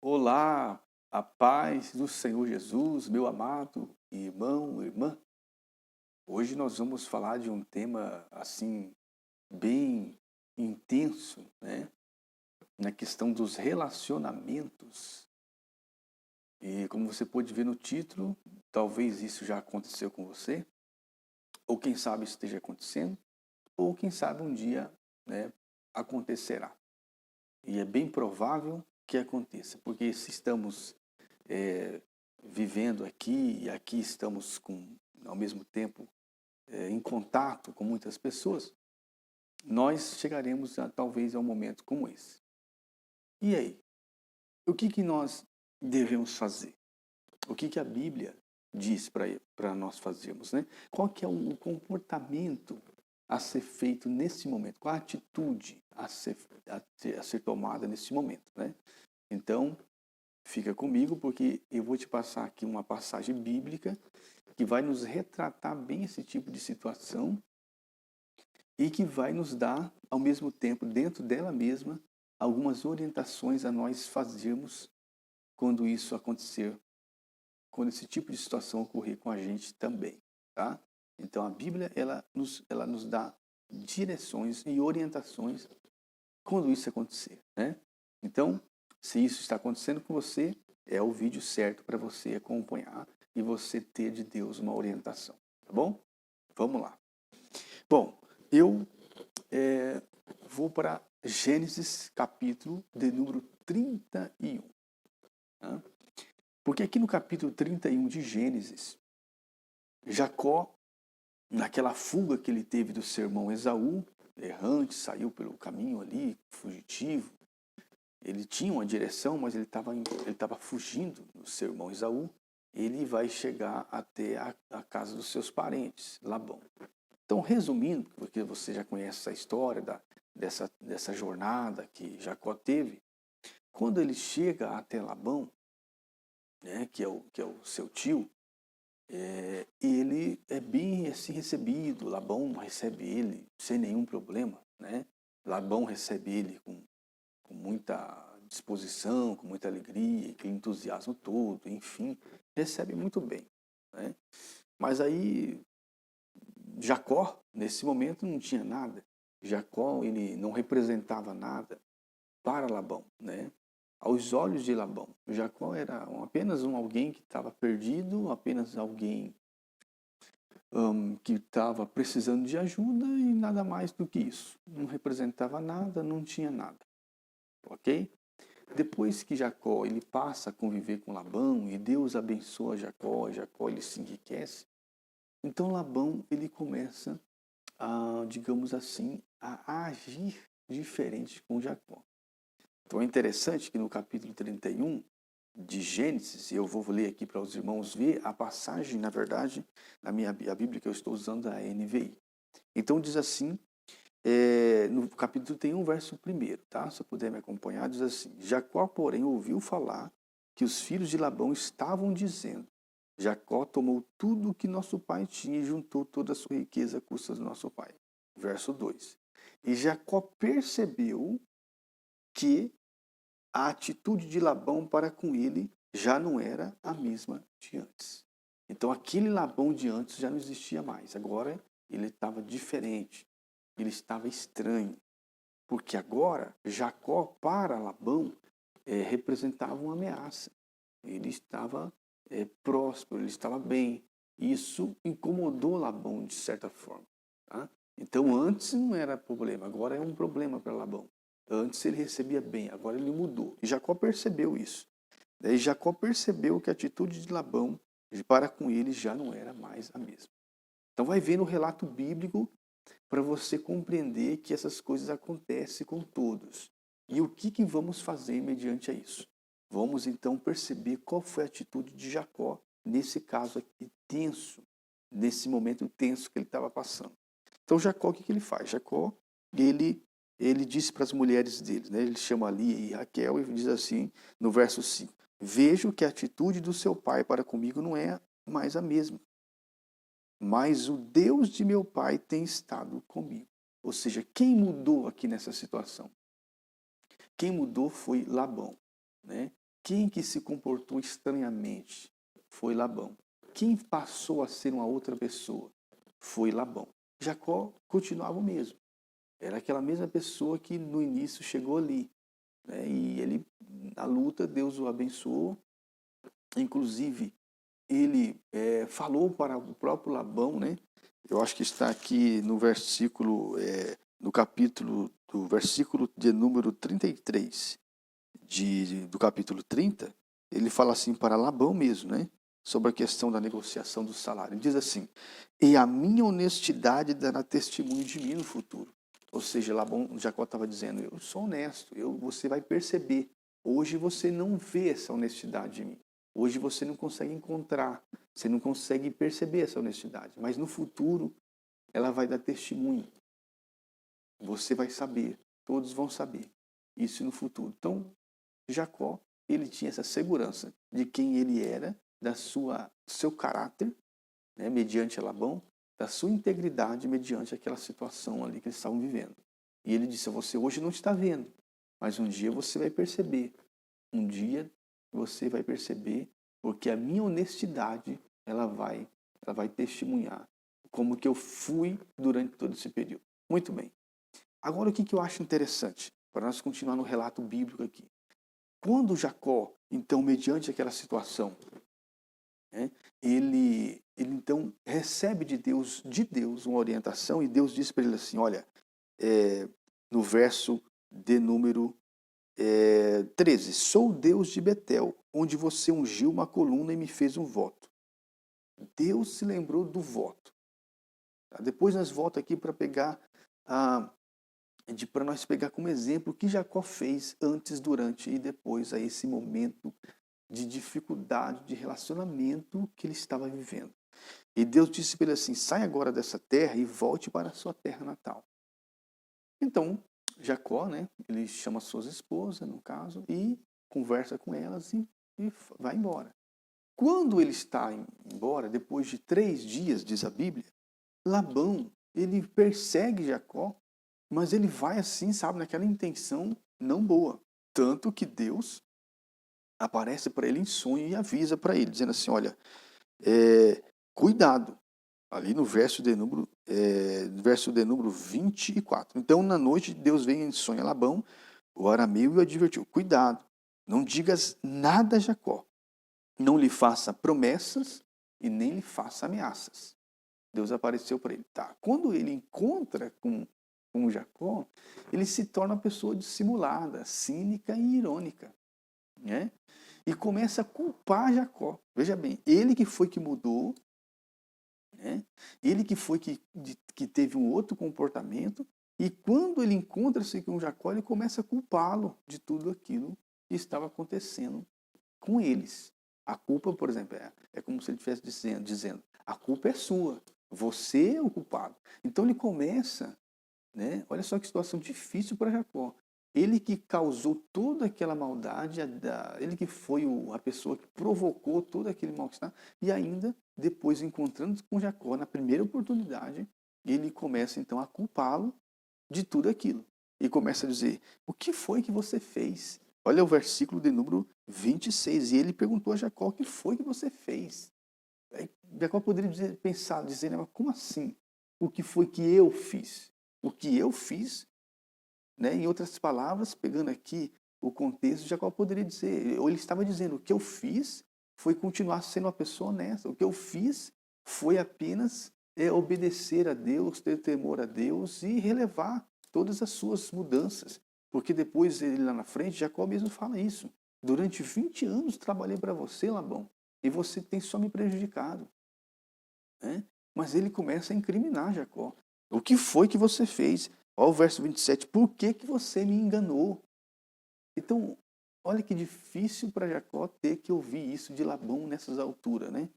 Olá, a paz do Senhor Jesus, meu amado irmão, irmã. Hoje nós vamos falar de um tema assim bem intenso, né? Na questão dos relacionamentos. E como você pode ver no título, talvez isso já aconteceu com você, ou quem sabe esteja acontecendo, ou quem sabe um dia, né, acontecerá. E é bem provável que aconteça, porque se estamos é, vivendo aqui e aqui estamos ao mesmo tempo em contato com muitas pessoas, nós chegaremos talvez a um momento como esse. E aí? O que nós devemos fazer? O que a Bíblia diz para nós fazermos, né? Qual que é o comportamento a ser feito nesse momento? Qual a atitude a ser tomada nesse momento, né? Então, fica comigo porque eu vou te passar aqui uma passagem bíblica que vai nos retratar bem esse tipo de situação e que vai nos dar, ao mesmo tempo, dentro dela mesma, algumas orientações a nós fazermos quando isso acontecer, quando esse tipo de situação ocorrer com a gente também, tá? Então a Bíblia ela nos dá direções e orientações quando isso acontecer, né? Então, se isso está acontecendo com você, é o vídeo certo para você acompanhar e você ter de Deus uma orientação, tá bom? Vamos lá. Bom, eu vou para Gênesis capítulo de número 31. Tá? Porque aqui no capítulo 31 de Gênesis, Jacó, naquela fuga que ele teve do seu irmão Esaú, errante, saiu pelo caminho ali, fugitivo. Ele tinha uma direção, mas ele estava fugindo do seu irmão Esaú. Ele vai chegar até a casa dos seus parentes, Labão. Então, resumindo, porque você já conhece essa história dessa jornada que Jacó teve, quando ele chega até Labão, né, que é o seu tio, ele é bem assim recebido. Labão recebe ele sem nenhum problema, né? Labão recebe ele com muita disposição, com muita alegria, aquele entusiasmo todo, enfim, recebe muito bem, né? Mas aí Jacó, nesse momento, não tinha nada. Jacó, ele não representava nada para Labão, né? Aos olhos de Labão, Jacó era apenas alguém que estava perdido, apenas alguém que estava precisando de ajuda e nada mais do que isso. Não representava nada, não tinha nada, ok? Depois que Jacó ele passa a conviver com Labão e Deus abençoa Jacó, Jacó ele se enriquece, então Labão ele começa digamos assim, a agir diferente com Jacó. Então é interessante que no capítulo 31 de Gênesis, eu vou ler aqui para os irmãos ver a passagem, na verdade, a Bíblia que eu estou usando, a NVI. Então diz assim, no capítulo 31, verso 1, tá? Se eu puder me acompanhar, diz assim: Jacó, porém, ouviu falar que os filhos de Labão estavam dizendo: Jacó tomou tudo o que nosso pai tinha e juntou toda a sua riqueza à custa do nosso pai. Verso 2. E Jacó percebeu que a atitude de Labão para com ele já não era a mesma de antes. Então aquele Labão de antes já não existia mais. Agora ele estava diferente. Ele estava estranho. Porque agora Jacó para Labão representava uma ameaça. Ele estava próspero, ele estava bem. Isso incomodou Labão de certa forma. Tá? Então antes não era problema, agora é um problema para Labão. Antes ele recebia bem, agora ele mudou. E Jacó percebeu isso. Daí Jacó percebeu que a atitude de Labão para com ele já não era mais a mesma. Então vai ver no relato bíblico para você compreender que essas coisas acontecem com todos. E o que vamos fazer mediante a isso? Vamos então perceber qual foi a atitude de Jacó nesse caso aqui tenso, nesse momento tenso que ele estava passando. Então Jacó, o que ele faz? Jacó, ele disse para as mulheres dele, né? Ele chama Lia e Raquel e diz assim no verso 5: Vejo que a atitude do seu pai para comigo não é mais a mesma, mas o Deus de meu pai tem estado comigo. Ou seja, quem mudou aqui nessa situação? Quem mudou foi Labão, né? Quem que se comportou estranhamente? Foi Labão. Quem passou a ser uma outra pessoa? Foi Labão. Jacó continuava o mesmo. Era aquela mesma pessoa que no início chegou ali, né? E ele, na luta, Deus o abençoou. Inclusive, ele falou para o próprio Labão, né? Eu acho que está aqui no versículo, no capítulo, do versículo de número 33 do capítulo 30, ele fala assim para Labão mesmo, né? Sobre a questão da negociação do salário. Ele diz assim: e a minha honestidade dará testemunho de mim no futuro. Ou seja, Labão, Jacó estava dizendo: eu sou honesto, você vai perceber. Hoje você não vê essa honestidade em mim. Hoje você não consegue encontrar, você não consegue perceber essa honestidade. Mas no futuro, ela vai dar testemunho. Você vai saber, todos vão saber isso no futuro. Então, Jacó, ele tinha essa segurança de quem ele era, do seu caráter, né, mediante Labão, da sua integridade mediante aquela situação ali que eles estavam vivendo. E ele disse: você hoje não está vendo, mas um dia você vai perceber. Um dia você vai perceber, porque a minha honestidade, ela vai testemunhar como que eu fui durante todo esse período. Muito bem. Agora, o que eu acho interessante, para nós continuar no relato bíblico aqui. Quando Jacó, então, mediante aquela situação, né, ele então recebe de Deus uma orientação, e Deus diz para ele assim: olha, no verso de número 13: sou Deus de Betel, onde você ungiu uma coluna e me fez um voto. Deus se lembrou do voto. Tá? Depois nós voltamos aqui para pegar para nós pegar como exemplo o que Jacó fez antes, durante e depois a esse momento de dificuldade, de relacionamento que ele estava vivendo. E Deus disse para ele assim: sai agora dessa terra e volte para a sua terra natal. Então, Jacó, né, ele chama suas esposas, no caso, e conversa com elas e vai embora. Quando ele está embora, depois de 3 dias, diz a Bíblia, Labão, ele persegue Jacó, mas ele vai assim, sabe, naquela intenção não boa. Tanto que Deus aparece para ele em sonho e avisa para ele, dizendo assim: olha, cuidado, ali no verso de número 24. Então, na noite, Deus vem em sonho a Labão, o arameu, e o advertiu: cuidado, não digas nada a Jacó, não lhe faça promessas e nem lhe faça ameaças. Deus apareceu para ele. Tá. Quando ele encontra com Jacó, ele se torna uma pessoa dissimulada, cínica e irônica, né? E começa a culpar Jacó. Veja bem, ele que foi que mudou, né? Ele que foi que teve um outro comportamento, e quando ele encontra-se com Jacó, ele começa a culpá-lo de tudo aquilo que estava acontecendo com eles. A culpa, por exemplo, é como se ele estivesse dizendo: a culpa é sua, você é o culpado. Então ele começa, né? Olha só que situação difícil para Jacó. Ele que causou toda aquela maldade, ele que foi a pessoa que provocou todo aquele mal-estar, e ainda depois, encontrando com Jacó na primeira oportunidade, ele começa então a culpá-lo de tudo aquilo. E começa a dizer: o que foi que você fez? Olha o versículo de número 26. E ele perguntou a Jacó: o que foi que você fez? Aí Jacó poderia dizer, mas como assim? O que foi que eu fiz? O que eu fiz, né? Em outras palavras, pegando aqui o contexto, Jacó poderia dizer, ou ele estava dizendo: o que eu fiz foi continuar sendo uma pessoa honesta. O que eu fiz foi apenas obedecer a Deus, ter temor a Deus e relevar todas as suas mudanças. Porque depois, ele lá na frente, Jacó mesmo fala isso: durante 20 anos trabalhei para você, Labão, e você tem só me prejudicado. Né? Mas ele começa a incriminar Jacó. O que foi que você fez? Olha o verso 27. Por que você me enganou? Então, olha que difícil para Jacó ter que ouvir isso de Labão nessas alturas, né?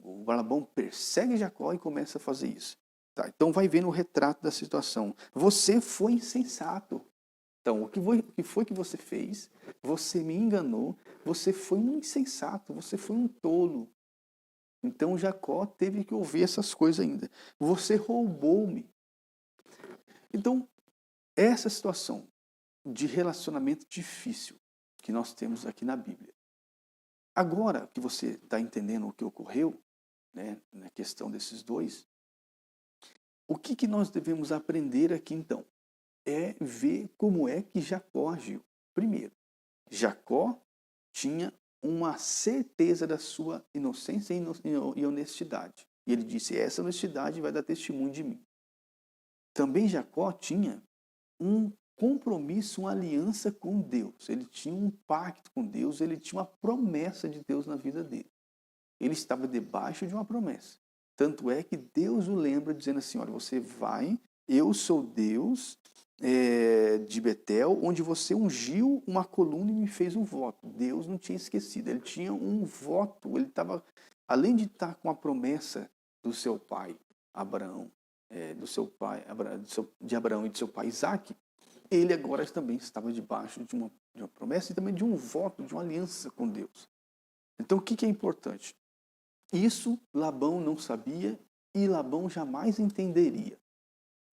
O Labão persegue Jacó e começa a fazer isso. Tá, então vai vendo o retrato da situação. Você foi insensato. Então, o que foi que você fez? Você me enganou. Você foi um insensato. Você foi um tolo. Então Jacó teve que ouvir essas coisas ainda. Você roubou-me. Então, essa situação de relacionamento difícil, que nós temos aqui na Bíblia. Agora que você está entendendo o que ocorreu, né, na questão desses dois, o que nós devemos aprender aqui então? É ver como é que Jacó agiu. Primeiro, Jacó tinha uma certeza da sua inocência e honestidade. E ele disse, essa honestidade vai dar testemunho de mim. Também Jacó tinha um compromisso, uma aliança com Deus. Ele tinha um pacto com Deus, ele tinha uma promessa de Deus na vida dele. Ele estava debaixo de uma promessa. Tanto é que Deus o lembra dizendo assim, olha, você vai, eu sou Deus de Betel, onde você ungiu uma coluna e me fez um voto. Deus não tinha esquecido, ele tinha um voto, ele estava, além de estar com a promessa do seu pai, Abraão, de Abraão e de seu pai Isaque, ele agora também estava debaixo de uma promessa e também de um voto, de uma aliança com Deus. Então o que é importante? Isso Labão não sabia e Labão jamais entenderia.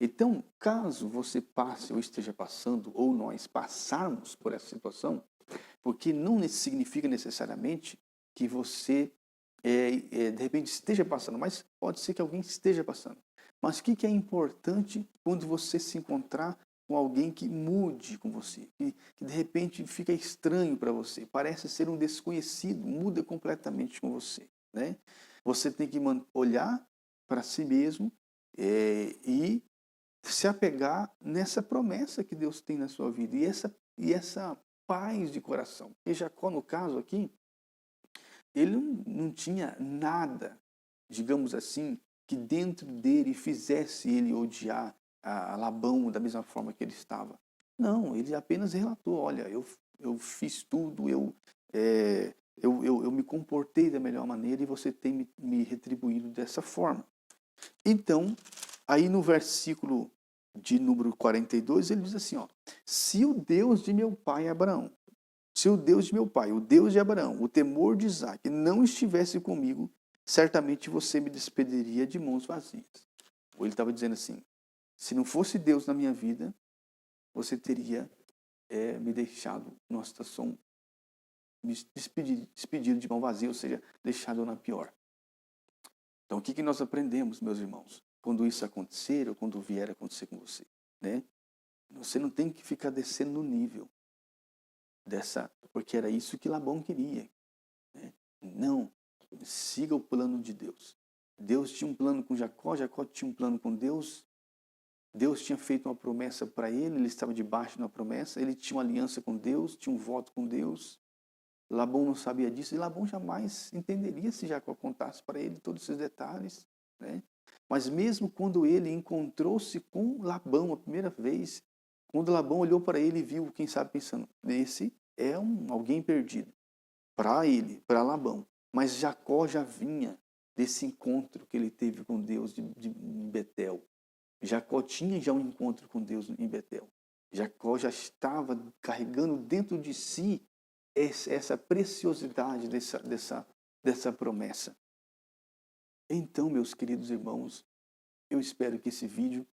Então, caso você passe ou esteja passando, ou nós passarmos por essa situação, porque não significa necessariamente que você, de repente, esteja passando, mas pode ser que alguém esteja passando. Mas o que é importante quando você se encontrar com alguém que mude com você, que de repente fica estranho para você, parece ser um desconhecido, muda completamente com você, né? Você tem que olhar para si mesmo e se apegar nessa promessa que Deus tem na sua vida e essa paz de coração. E Jacó, no caso aqui, ele não tinha nada, digamos assim, que dentro dele fizesse ele odiar a Labão da mesma forma que ele estava. Não, ele apenas relatou, olha, eu fiz tudo, eu me comportei da melhor maneira e você tem me retribuído dessa forma. Então, aí no versículo de número 42, ele diz assim, ó, se o Deus de meu pai Abraão, se o Deus de meu pai, o Deus de Abraão, o temor de Isaque, não estivesse comigo, certamente você me despediria de mãos vazias. Ou ele estava dizendo assim, se não fosse Deus na minha vida, você teria me deixado numa situação, me despedido de mão vazia, ou seja, deixado na pior. Então, o que nós aprendemos, meus irmãos, quando isso acontecer ou quando vier a acontecer com você, né? Você não tem que ficar descendo no nível porque era isso que Labão queria, né? Não, siga o plano de Deus. Deus tinha um plano com Jacó, Jacó tinha um plano com Deus. Deus tinha feito uma promessa para ele estava debaixo de uma promessa, ele tinha uma aliança com Deus, tinha um voto com Deus. Labão não sabia disso e Labão jamais entenderia se Jacó contasse para ele todos esses detalhes, né? Mas mesmo quando ele encontrou-se com Labão a primeira vez, quando Labão olhou para ele e viu, quem sabe pensando, esse é alguém perdido para ele, para Labão. Mas Jacó já vinha desse encontro que ele teve com Deus de Betel. Jacó tinha já um encontro com Deus em Betel. Jacó já estava carregando dentro de si essa preciosidade dessa promessa. Então, meus queridos irmãos, eu espero que esse vídeo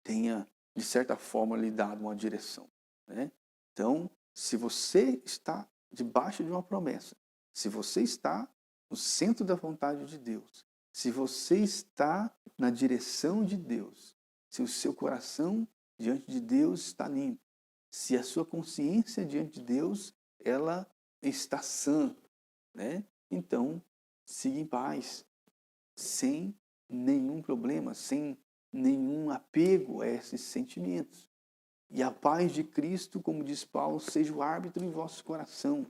tenha, de certa forma, lhe dado uma direção, né? Então, se você está debaixo de uma promessa, se você está no centro da vontade de Deus, se você está na direção de Deus, se o seu coração diante de Deus está limpo, se a sua consciência diante de Deus ela está sã, né? Então, siga em paz, sem nenhum problema, sem nenhum apego a esses sentimentos. E a paz de Cristo, como diz Paulo, seja o árbitro em vosso coração.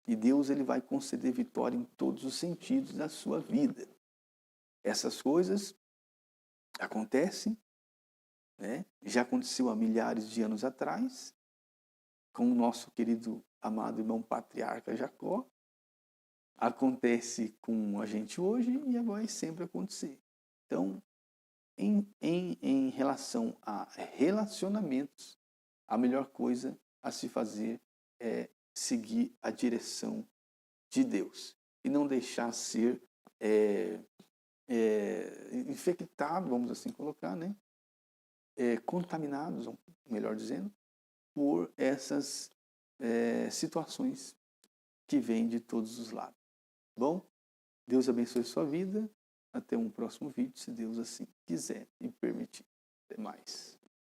E Deus ele vai conceder vitória em todos os sentidos da sua vida. Essas coisas acontecem, né? Já aconteceu há milhares de anos atrás, com o nosso querido amado irmão patriarca Jacó, acontece com a gente hoje e vai sempre acontecer. Então, em relação a relacionamentos, a melhor coisa a se fazer é seguir a direção de Deus e não deixar ser infectado, vamos assim colocar, né? Contaminados, melhor dizendo, por essas situações que vêm de todos os lados. Bom, Deus abençoe sua vida. Até um próximo vídeo, se Deus assim quiser e permitir. Até mais.